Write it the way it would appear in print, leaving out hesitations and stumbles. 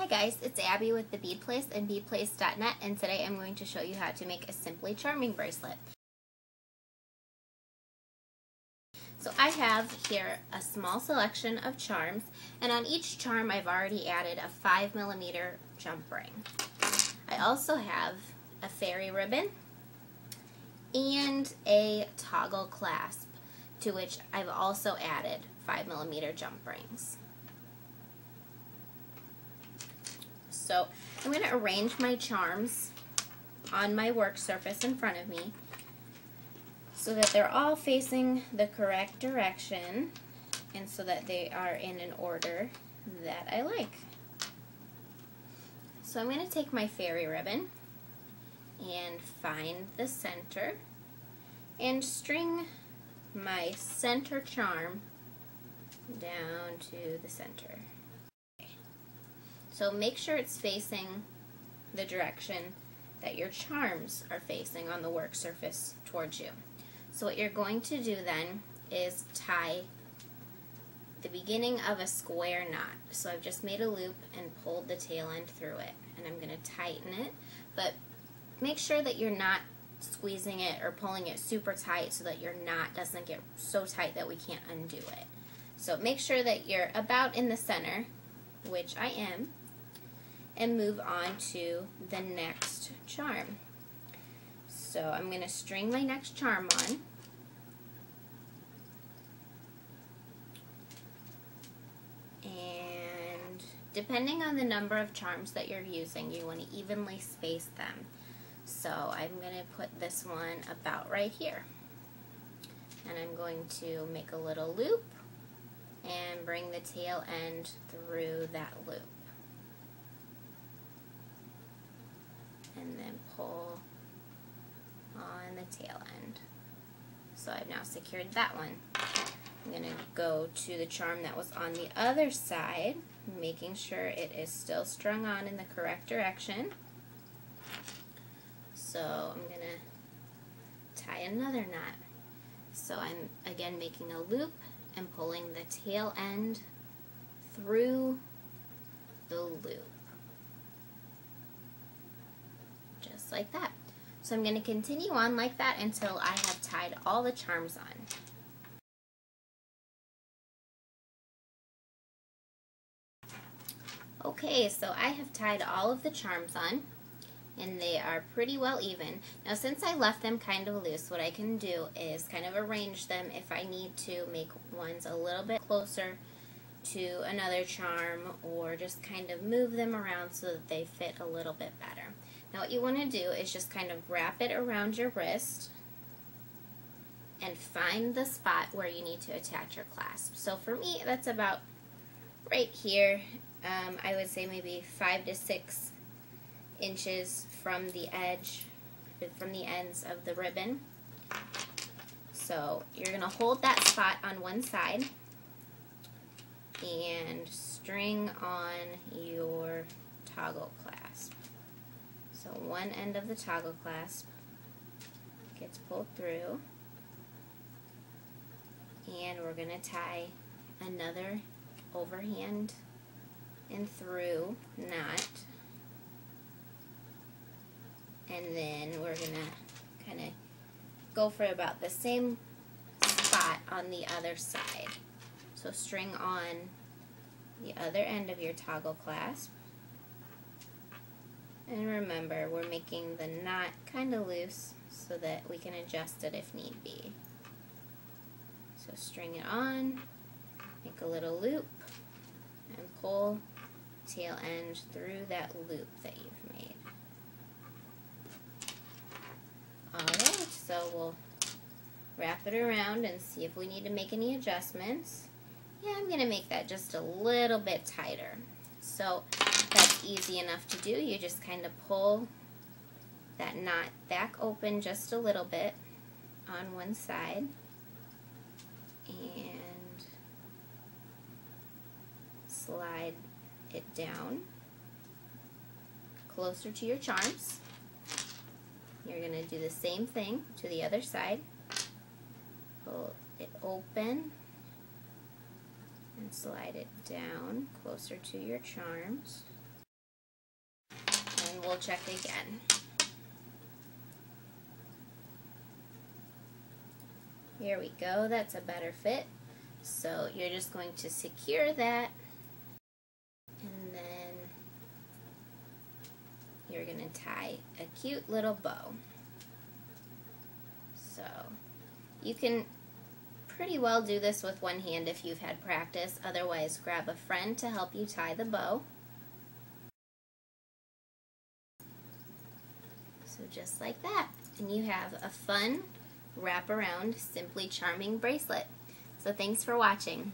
Hi guys, it's Abby with the Bead Place and beadplace.net, and today I'm going to show you how to make a simply charming bracelet. So I have here a small selection of charms, and on each charm I've already added a 5mm jump ring. I also have a fairy ribbon and a toggle clasp, to which I've also added 5mm jump rings. So I'm going to arrange my charms on my work surface in front of me so that they're all facing the correct direction and so that they are in an order that I like. So I'm going to take my fairy ribbon and find the center and string my center charm down to the center. So make sure it's facing the direction that your charms are facing on the work surface towards you. So what you're going to do then is tie the beginning of a square knot. So I've just made a loop and pulled the tail end through it, and I'm going to tighten it, but make sure that you're not squeezing it or pulling it super tight so that your knot doesn't get so tight that we can't undo it. So make sure that you're about in the center, which I am, and move on to the next charm. So I'm going to string my next charm on, and depending on the number of charms that you're using, you want to evenly space them. So I'm going to put this one about right here, and I'm going to make a little loop and bring the tail end through that loop, and then pull on the tail end. So I've now secured that one. I'm going to go to the charm that was on the other side, making sure it is still strung on in the correct direction. So I'm going to tie another knot. So I'm again making a loop and pulling the tail end through the loop. Just like that. So I'm going to continue on like that until I have tied all the charms on. Okay, so I have tied all of the charms on, and they are pretty well even. Now since I left them kind of loose, what I can do is kind of arrange them if I need to make ones a little bit closer to another charm, or just kind of move them around so that they fit a little bit better. Now what you want to do is just kind of wrap it around your wrist and find the spot where you need to attach your clasp. So for me, that's about right here. I would say maybe 5 to 6 inches from the edge, from the ends of the ribbon. So you're going to hold that spot on one side and string on your toggle clasp. So one end of the toggle clasp gets pulled through, and we're going to tie another overhand and through knot, and then we're going to kind of go for about the same spot on the other side. So string on the other end of your toggle clasp. And remember, we're making the knot kind of loose so that we can adjust it if need be. So string it on, make a little loop, and pull tail end through that loop that you've made. Alright, so we'll wrap it around and see if we need to make any adjustments. Yeah, I'm going to make that just a little bit tighter. So that's easy enough to do. You just kind of pull that knot back open just a little bit on one side and slide it down closer to your charms. You're going to do the same thing to the other side. Pull it open and slide it down closer to your charms. we'll check again. Here we go, that's a better fit. So you're just going to secure that, and then you're going to tie a cute little bow. So you can pretty well do this with one hand if you've had practice. Otherwise, grab a friend to help you tie the bow. So just like that. And you have a fun wraparound Simply Charming bracelet. So thanks for watching.